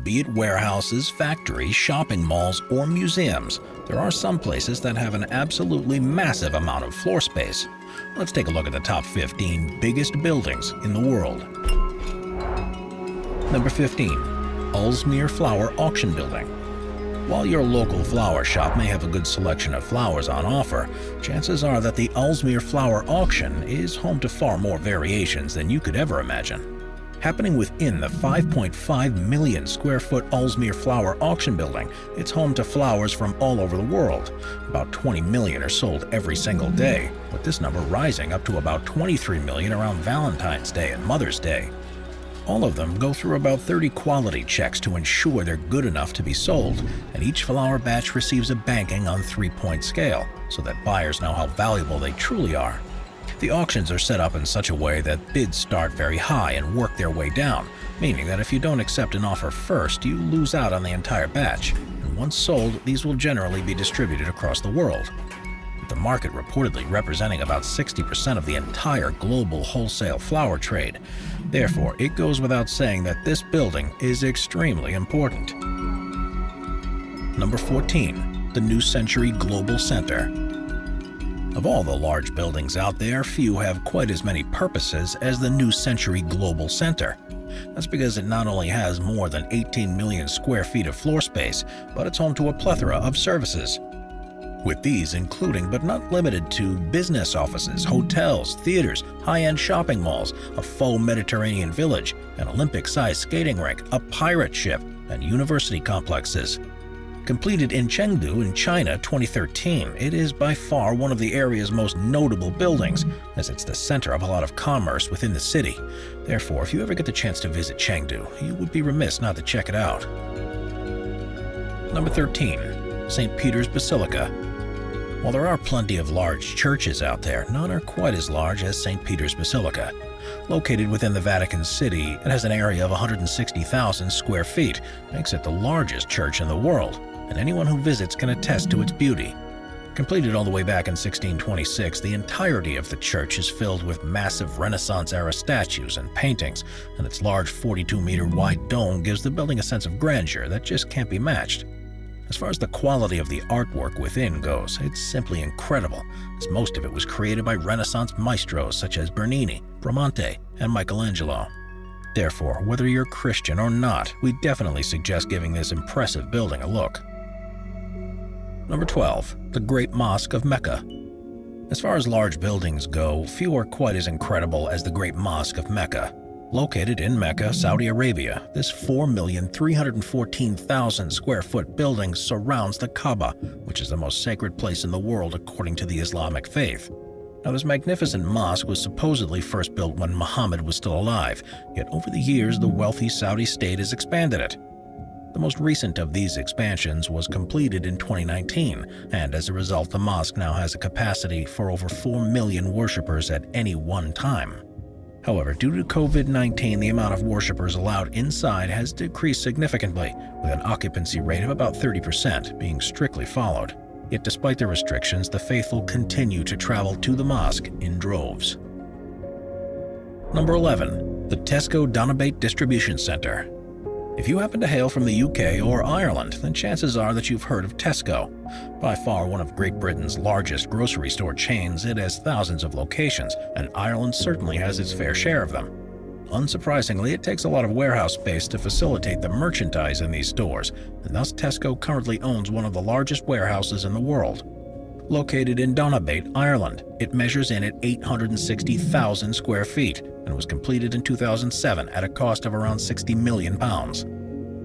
Be it warehouses, factories, shopping malls, or museums, there are some places that have an absolutely massive amount of floor space. Let's take a look at the top 15 biggest buildings in the world. Number 15. Aalsmeer Flower Auction Building. While your local flower shop may have a good selection of flowers on offer, chances are that the Aalsmeer Flower Auction is home to far more variations than you could ever imagine. Happening within the 5.5 million square foot Aalsmeer Flower Auction Building, it's home to flowers from all over the world. About 20 million are sold every single day, with this number rising up to about 23 million around Valentine's Day and Mother's Day. All of them go through about 30 quality checks to ensure they're good enough to be sold, and each flower batch receives a banking on 3-point scale, so that buyers know how valuable they truly are. The auctions are set up in such a way that bids start very high and work their way down, meaning that if you don't accept an offer first, you lose out on the entire batch, and once sold, these will generally be distributed across the world. With the market reportedly representing about 60% of the entire global wholesale flower trade. Therefore, it goes without saying that this building is extremely important. Number 14. The New Century Global Center. Of all the large buildings out there, few have quite as many purposes as the New Century Global Center. That's because it not only has more than 18 million square feet of floor space, but it's home to a plethora of services. With these including but not limited to business offices, hotels, theaters, high-end shopping malls, a faux Mediterranean village, an Olympic-sized skating rink, a pirate ship, and university complexes. Completed in Chengdu in China 2013, it is by far one of the area's most notable buildings, as it's the center of a lot of commerce within the city. Therefore, if you ever get the chance to visit Chengdu, you would be remiss not to check it out. Number 13. St. Peter's Basilica. While there are plenty of large churches out there, none are quite as large as St. Peter's Basilica. Located within the Vatican City, it has an area of 160,000 square feet, makes it the largest church in the world, and anyone who visits can attest to its beauty. Completed all the way back in 1626, the entirety of the church is filled with massive Renaissance-era statues and paintings, and its large 42-meter wide dome gives the building a sense of grandeur that just can't be matched. As far as the quality of the artwork within goes, it's simply incredible, as most of it was created by Renaissance maestros such as Bernini, Bramante, and Michelangelo. Therefore, whether you're Christian or not, we definitely suggest giving this impressive building a look. Number 12. The Great Mosque of Mecca. As far as large buildings go, few are quite as incredible as the Great Mosque of Mecca. Located in Mecca, Saudi Arabia, this 4,314,000 square foot building surrounds the Kaaba, which is the most sacred place in the world according to the Islamic faith. Now, this magnificent mosque was supposedly first built when Muhammad was still alive, yet over the years the wealthy Saudi state has expanded it. The most recent of these expansions was completed in 2019, and as a result the mosque now has a capacity for over 4 million worshippers at any one time. However, due to COVID-19, the amount of worshippers allowed inside has decreased significantly, with an occupancy rate of about 30% being strictly followed. Yet despite the restrictions, the faithful continue to travel to the mosque in droves. Number 11. The Tesco Donabate Distribution Center. If you happen to hail from the UK or Ireland, then chances are that you've heard of Tesco. By far one of Great Britain's largest grocery store chains, it has thousands of locations, and Ireland certainly has its fair share of them. Unsurprisingly, it takes a lot of warehouse space to facilitate the merchandise in these stores, and thus Tesco currently owns one of the largest warehouses in the world. Located in Donabate, Ireland, it measures in at 860,000 square feet and was completed in 2007 at a cost of around £60 million.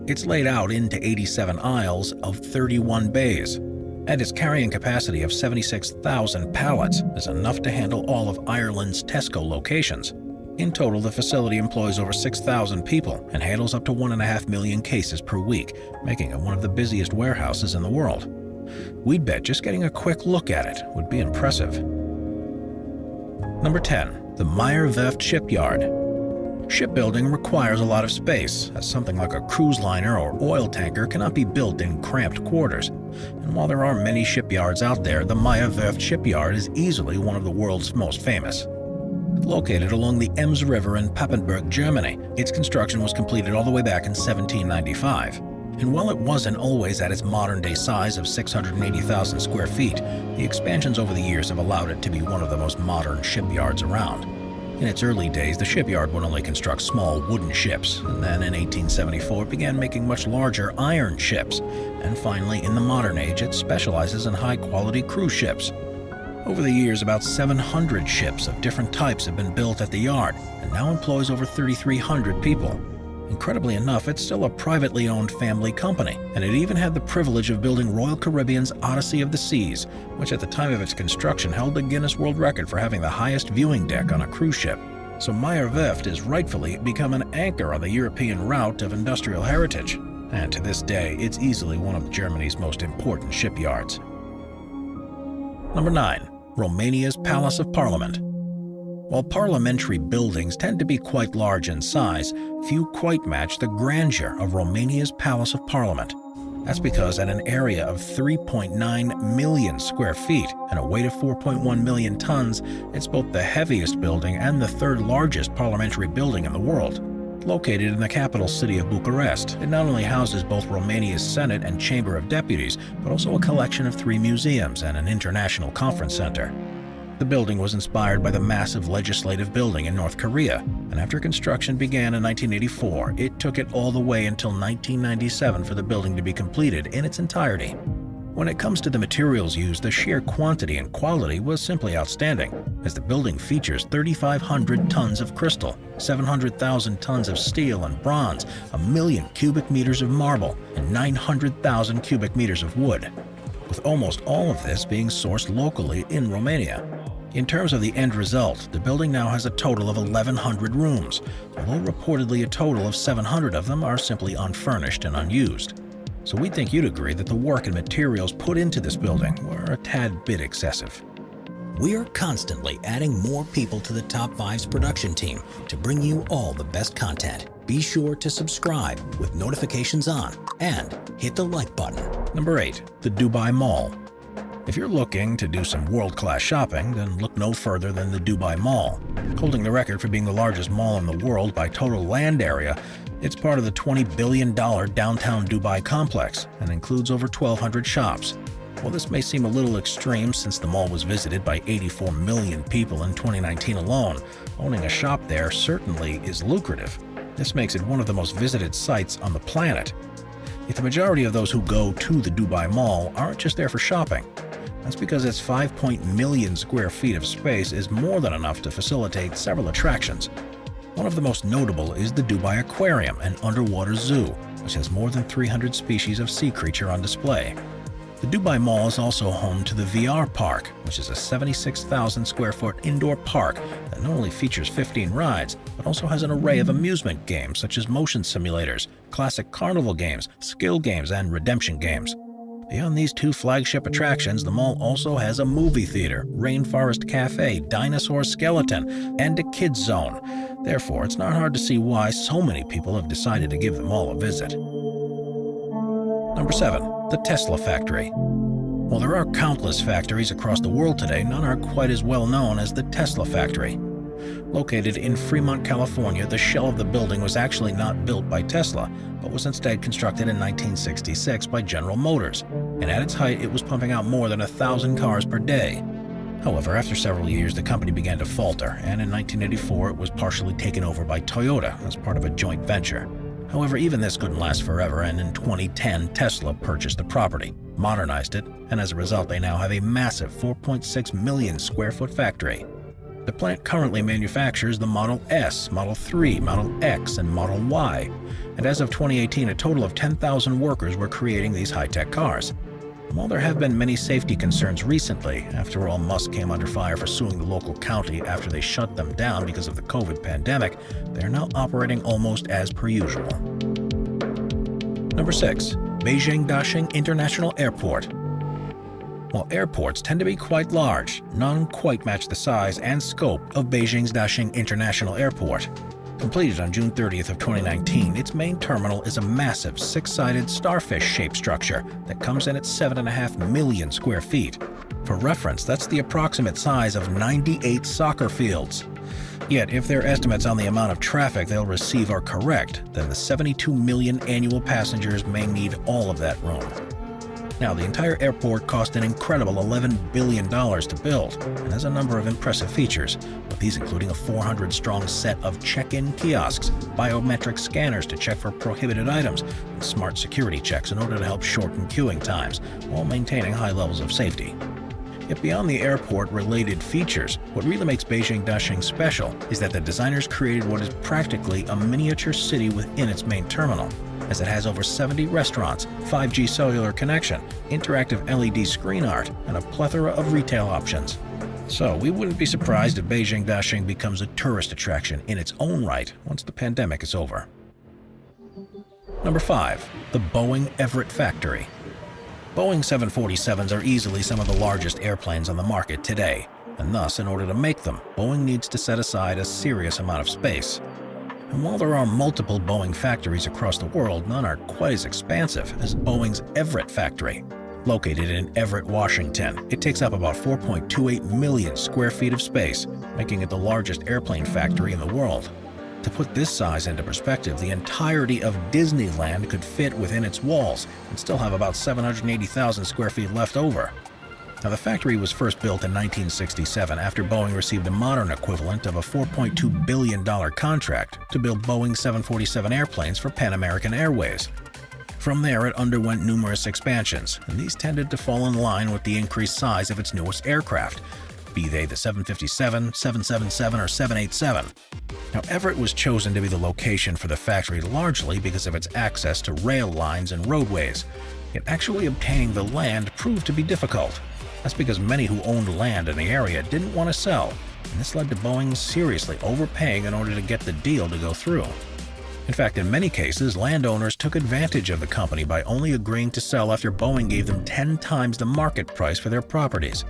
It's laid out into 87 aisles of 31 bays, and its carrying capacity of 76,000 pallets is enough to handle all of Ireland's Tesco locations. In total, the facility employs over 6,000 people and handles up to 1.5 million cases per week, making it one of the busiest warehouses in the world. We'd bet just getting a quick look at it would be impressive. Number 10. The Meyer Werft Shipyard. Shipbuilding requires a lot of space, as something like a cruise liner or oil tanker cannot be built in cramped quarters. And while there are many shipyards out there, the Meyer Werft Shipyard is easily one of the world's most famous. Located along the Ems River in Papenburg, Germany, its construction was completed all the way back in 1795. And while it wasn't always at its modern-day size of 680,000 square feet, the expansions over the years have allowed it to be one of the most modern shipyards around. In its early days, the shipyard would only construct small wooden ships, and then in 1874 it began making much larger iron ships, and finally in the modern age it specializes in high-quality cruise ships. Over the years, about 700 ships of different types have been built at the yard, and now employs over 3,300 people. Incredibly enough, it's still a privately owned family company, and it even had the privilege of building Royal Caribbean's Odyssey of the Seas, which at the time of its construction held the Guinness World Record for having the highest viewing deck on a cruise ship. So Meyer Werft has rightfully become an anchor on the European route of industrial heritage, and to this day, it's easily one of Germany's most important shipyards. Number 9. Romania's Palace of Parliament. While parliamentary buildings tend to be quite large in size, few quite match the grandeur of Romania's Palace of Parliament. That's because at an area of 3.9 million square feet and a weight of 4.1 million tons, it's both the heaviest building and the third largest parliamentary building in the world. Located in the capital city of București, it not only houses both Romania's Senate and Chamber of Deputies, but also a collection of 3 museums and an international conference center. The building was inspired by the massive legislative building in North Korea, and after construction began in 1984, it took it all the way until 1997 for the building to be completed in its entirety. When it comes to the materials used, the sheer quantity and quality was simply outstanding, as the building features 3,500 tons of crystal, 700,000 tons of steel and bronze, 1 million cubic meters of marble, and 900,000 cubic meters of wood, with almost all of this being sourced locally in Romania. In terms of the end result, the building now has a total of 1,100 rooms, although reportedly a total of 700 of them are simply unfurnished and unused. So we think you'd agree that the work and materials put into this building were a tad bit excessive. We're constantly adding more people to the Top 5's production team to bring you all the best content. Be sure to subscribe with notifications on and hit the like button. Number 8. The Dubai Mall. If you're looking to do some world-class shopping, then look no further than the Dubai Mall. Holding the record for being the largest mall in the world by total land area, it's part of the $20 billion downtown Dubai complex and includes over 1,200 shops. While this may seem a little extreme since the mall was visited by 84 million people in 2019 alone, owning a shop there certainly is lucrative. This makes it one of the most visited sites on the planet. Yet the majority of those who go to the Dubai Mall aren't just there for shopping. That's because its 5 million square feet of space is more than enough to facilitate several attractions. One of the most notable is the Dubai Aquarium, an underwater zoo, which has more than 300 species of sea creature on display. The Dubai Mall is also home to the VR Park, which is a 76,000 square foot indoor park that not only features 15 rides, but also has an array of amusement games such as motion simulators, classic carnival games, skill games, and redemption games. Beyond these 2 flagship attractions, the mall also has a movie theater, rainforest cafe, dinosaur skeleton, and a kids zone. Therefore, it's not hard to see why so many people have decided to give the mall a visit. Number 7. The Tesla Factory. While there are countless factories across the world today, none are quite as well known as the Tesla Factory. Located in Fremont, California, the shell of the building was actually not built by Tesla, but was instead constructed in 1966 by General Motors, and at its height it was pumping out more than 1,000 cars per day. However, after several years, the company began to falter, and in 1984 it was partially taken over by Toyota as part of a joint venture. However, even this couldn't last forever, and in 2010 Tesla purchased the property, modernized it, and as a result they now have a massive 4.6 million square foot factory. The plant currently manufactures the Model S, Model 3, Model X, and Model Y, and as of 2018 a total of 10,000 workers were creating these high-tech cars. While there have been many safety concerns recently, after all, Mosque came under fire for suing the local county after they shut them down because of the COVID pandemic, they are now operating almost as per usual. Number 6. Beijing Daxing International Airport. While airports tend to be quite large, none quite match the size and scope of Beijing's Daxing International Airport. Completed on June 30th of 2019, its main terminal is a massive 6-sided starfish-shaped structure that comes in at 7.5 million square feet. For reference, that's the approximate size of 98 soccer fields. Yet, if their estimates on the amount of traffic they'll receive are correct, then the 72 million annual passengers may need all of that room. Now, the entire airport cost an incredible $11 billion to build and has a number of impressive features, with these including a 400-strong set of check-in kiosks, biometric scanners to check for prohibited items, and smart security checks in order to help shorten queuing times while maintaining high levels of safety. Yet beyond the airport-related features, what really makes Beijing Daxing special is that the designers created what is practically a miniature city within its main terminal, as it has over 70 restaurants, 5G cellular connection, interactive LED screen art, and a plethora of retail options. So we wouldn't be surprised if Beijing Daxing becomes a tourist attraction in its own right once the pandemic is over. Number 5. The Boeing Everett Factory. Boeing 747s are easily some of the largest airplanes on the market today, and thus, in order to make them, Boeing needs to set aside a serious amount of space. And while there are multiple Boeing factories across the world, none are quite as expansive as Boeing's Everett factory. Located in Everett, Washington, it takes up about 4.28 million square feet of space, making it the largest airplane factory in the world. To put this size into perspective, the entirety of Disneyland could fit within its walls and still have about 780,000 square feet left over. Now, the factory was first built in 1967 after Boeing received a modern equivalent of a $4.2 billion contract to build Boeing 747 airplanes for Pan American Airways. From there, it underwent numerous expansions, and these tended to fall in line with the increased size of its newest aircraft, be they the 757, 777, or 787. Now, Everett was chosen to be the location for the factory largely because of its access to rail lines and roadways. Yet actually obtaining the land proved to be difficult. That's because many who owned land in the area didn't want to sell, and this led to Boeing seriously overpaying in order to get the deal to go through. In fact, in many cases, landowners took advantage of the company by only agreeing to sell after Boeing gave them 10 times the market price for their properties.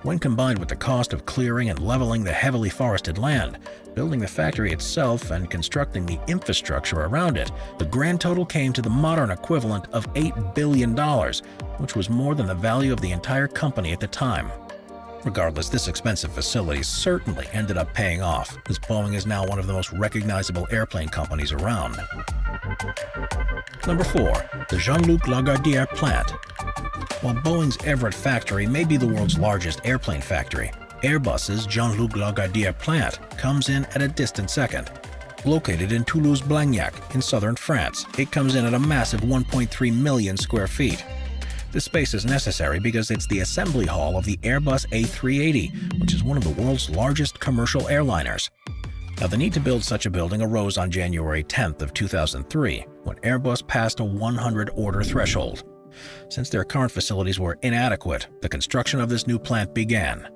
When combined with the cost of clearing and leveling the heavily forested land, building the factory itself, and constructing the infrastructure around it, the grand total came to the modern equivalent of $8 billion, which was more than the value of the entire company at the time. Regardless, this expensive facility certainly ended up paying off, as Boeing is now one of the most recognizable airplane companies around. Number 4. The Jean-Luc Lugardere plant. While Boeing's Everett factory may be the world's largest airplane factory, Airbus's Jean-Luc Lugardere plant comes in at a distant second. Located in Toulouse-Blagnac in southern France, it comes in at a massive 1.3 million square feet. This space is necessary because it's the assembly hall of the Airbus A380, which is one of the world's largest commercial airliners. Now, the need to build such a building arose on January 10th of 2003, when Airbus passed a 100 order threshold. Since their current facilities were inadequate, the construction of this new plant began.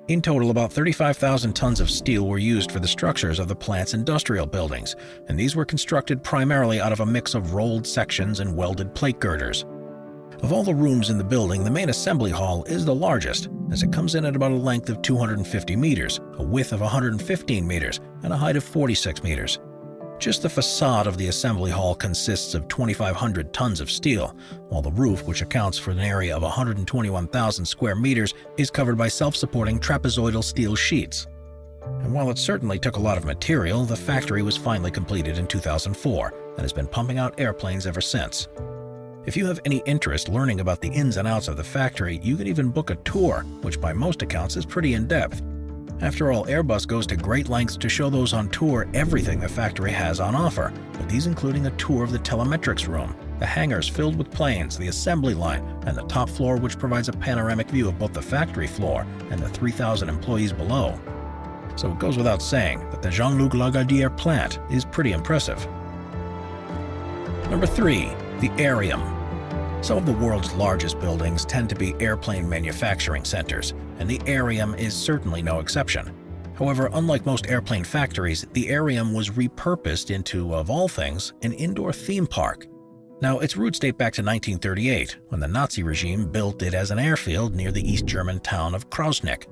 In total, about 35,000 tons of steel were used for the structures of the plant's industrial buildings, and these were constructed primarily out of a mix of rolled sections and welded plate girders. Of all the rooms in the building, the main assembly hall is the largest, as it comes in at about a length of 250 meters, a width of 115 meters, and a height of 46 meters. Just the facade of the assembly hall consists of 2,500 tons of steel, while the roof, which accounts for an area of 121,000 square meters, is covered by self-supporting trapezoidal steel sheets. And while it certainly took a lot of material, the factory was finally completed in 2004 and has been pumping out airplanes ever since. If you have any interest learning about the ins and outs of the factory, you can even book a tour, which by most accounts is pretty in-depth. After all, Airbus goes to great lengths to show those on tour everything the factory has on offer, with these including a tour of the telemetrics room, the hangars filled with planes, the assembly line, and the top floor, which provides a panoramic view of both the factory floor and the 3,000 employees below. So it goes without saying that the Jean-Luc Lugardere plant is pretty impressive. Number 3. The Aerium. Some of the world's largest buildings tend to be airplane manufacturing centers, and the Aerium is certainly no exception. However, unlike most airplane factories, the Aerium was repurposed into, of all things, an indoor theme park. Now, its roots date back to 1938, when the Nazi regime built it as an airfield near the East German town of Krasnik.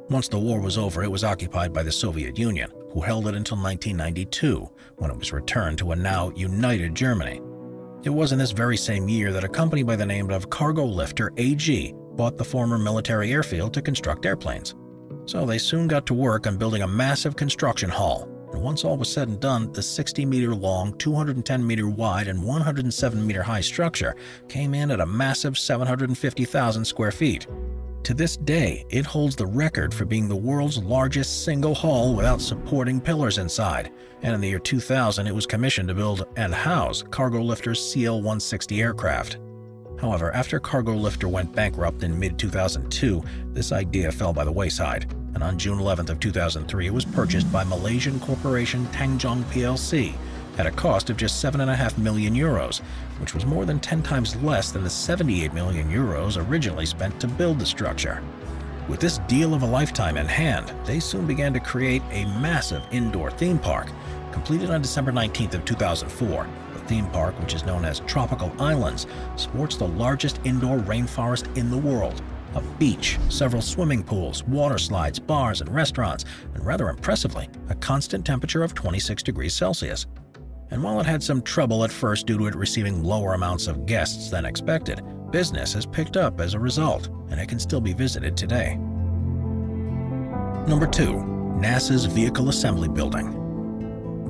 Once the war was over, it was occupied by the Soviet Union, who held it until 1992, when it was returned to a now united Germany. It was in this very same year that a company by the name of Cargo Lifter AG bought the former military airfield to construct airplanes. So they soon got to work on building a massive construction hall. And once all was said and done, the 60-meter-long, 210-meter-wide, and 107-meter-high structure came in at a massive 750,000 square feet. To this day, it holds the record for being the world's largest single hall without supporting pillars inside, and in the year 2000 it was commissioned to build and house cargo lifter's CL-160 aircraft. However, after Cargo Lifter went bankrupt in mid-2002, this idea fell by the wayside, and on June 11th of 2003 it was purchased by Malaysian corporation Tanjong plc at a cost of just 7.5 million euros, which was more than 10 times less than the 78 million euros originally spent to build the structure. With this deal of a lifetime in hand, they soon began to create a massive indoor theme park. Completed on December 19th of 2004, the theme park, which is known as Tropical Islands, sports the largest indoor rainforest in the world, a beach, several swimming pools, water slides, bars, and restaurants, and rather impressively, a constant temperature of 26 degrees Celsius. And while it had some trouble at first due to it receiving lower amounts of guests than expected, business has picked up as a result, and it can still be visited today. Number 2. NASA's Vehicle Assembly Building.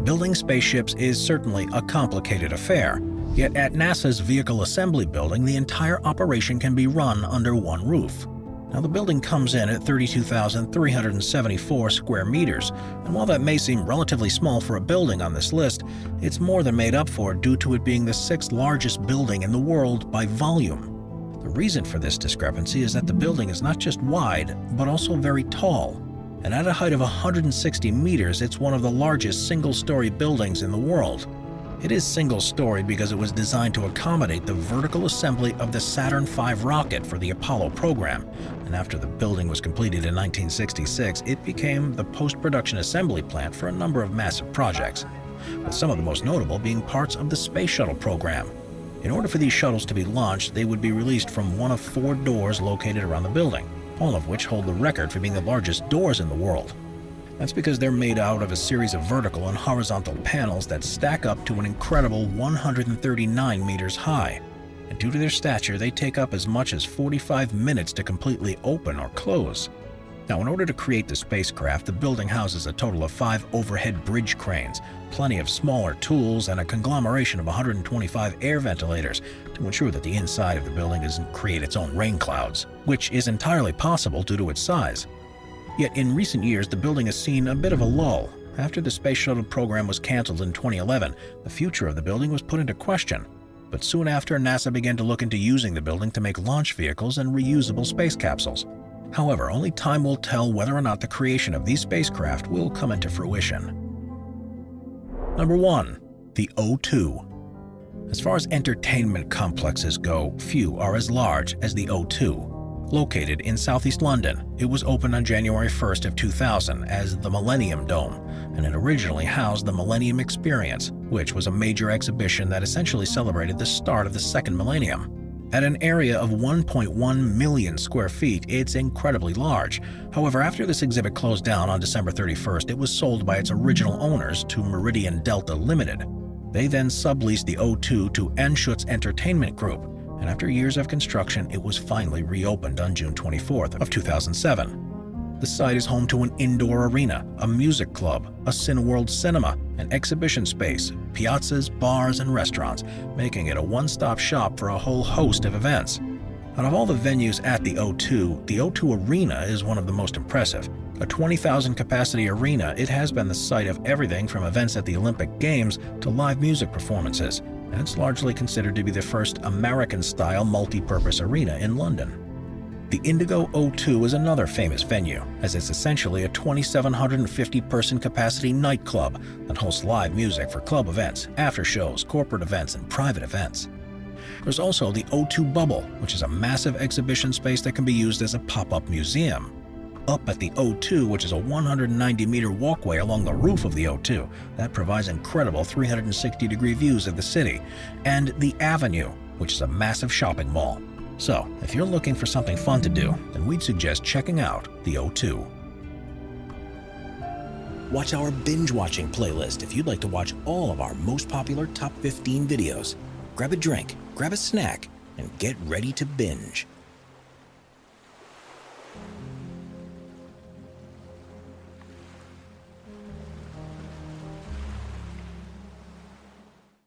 Building spaceships is certainly a complicated affair, yet at NASA's Vehicle Assembly Building, the entire operation can be run under one roof. Now, the building comes in at 32,374 square meters, and while that may seem relatively small for a building on this list, it's more than made up for due to it being the 6th largest building in the world by volume. The reason for this discrepancy is that the building is not just wide, but also very tall, and at a height of 160 meters, it's one of the largest single-story buildings in the world. It is single-story because it was designed to accommodate the vertical assembly of the Saturn V rocket for the Apollo program, and after the building was completed in 1966, it became the post-production assembly plant for a number of massive projects, with some of the most notable being parts of the Space Shuttle program. In order for these shuttles to be launched, they would be released from one of 4 doors located around the building, all of which hold the record for being the largest doors in the world. That's because they're made out of a series of vertical and horizontal panels that stack up to an incredible 139 meters high. And due to their stature, they take up as much as 45 minutes to completely open or close. Now, in order to create the spacecraft, the building houses a total of 5 overhead bridge cranes, plenty of smaller tools, and a conglomeration of 125 air ventilators to ensure that the inside of the building doesn't create its own rain clouds, which is entirely possible due to its size. Yet in recent years, the building has seen a bit of a lull. After the Space Shuttle program was canceled in 2011, the future of the building was put into question. But soon after, NASA began to look into using the building to make launch vehicles and reusable space capsules. However, only time will tell whether or not the creation of these spacecraft will come into fruition. Number 1. The O2. As far as entertainment complexes go, few are as large as the O2. Located in southeast London, it was opened on January 1st of 2000 as the Millennium Dome, and it originally housed the Millennium Experience, which was a major exhibition that essentially celebrated the start of the second millennium. At an area of 1.1 million square feet, it's incredibly large. However, after this exhibit closed down on December 31st, it was sold by its original owners to Meridian Delta Limited. They then subleased the O2 to Anschutz Entertainment Group, and after years of construction, it was finally reopened on June 24th of 2007. The site is home to an indoor arena, a music club, a Cineworld cinema, an exhibition space, piazzas, bars, and restaurants, making it a one-stop shop for a whole host of events. Out of all the venues at the O2 Arena is one of the most impressive. A 20,000 capacity arena, it has been the site of everything from events at the Olympic Games to live music performances, and it's largely considered to be the first American-style multi-purpose arena in London. The Indigo O2 is another famous venue, as it's essentially a 2,750-person capacity nightclub that hosts live music for club events, after shows, corporate events, and private events. There's also the O2 Bubble, which is a massive exhibition space that can be used as a pop-up museum. Up at the O2, which is a 190-meter walkway along the roof of the O2 that provides incredible 360-degree views of the city, and the Avenue, which is a massive shopping mall. So, if you're looking for something fun to do, then we'd suggest checking out the O2. Watch our binge-watching playlist if you'd like to watch all of our most popular top 15 videos. Grab a drink, grab a snack, and get ready to binge.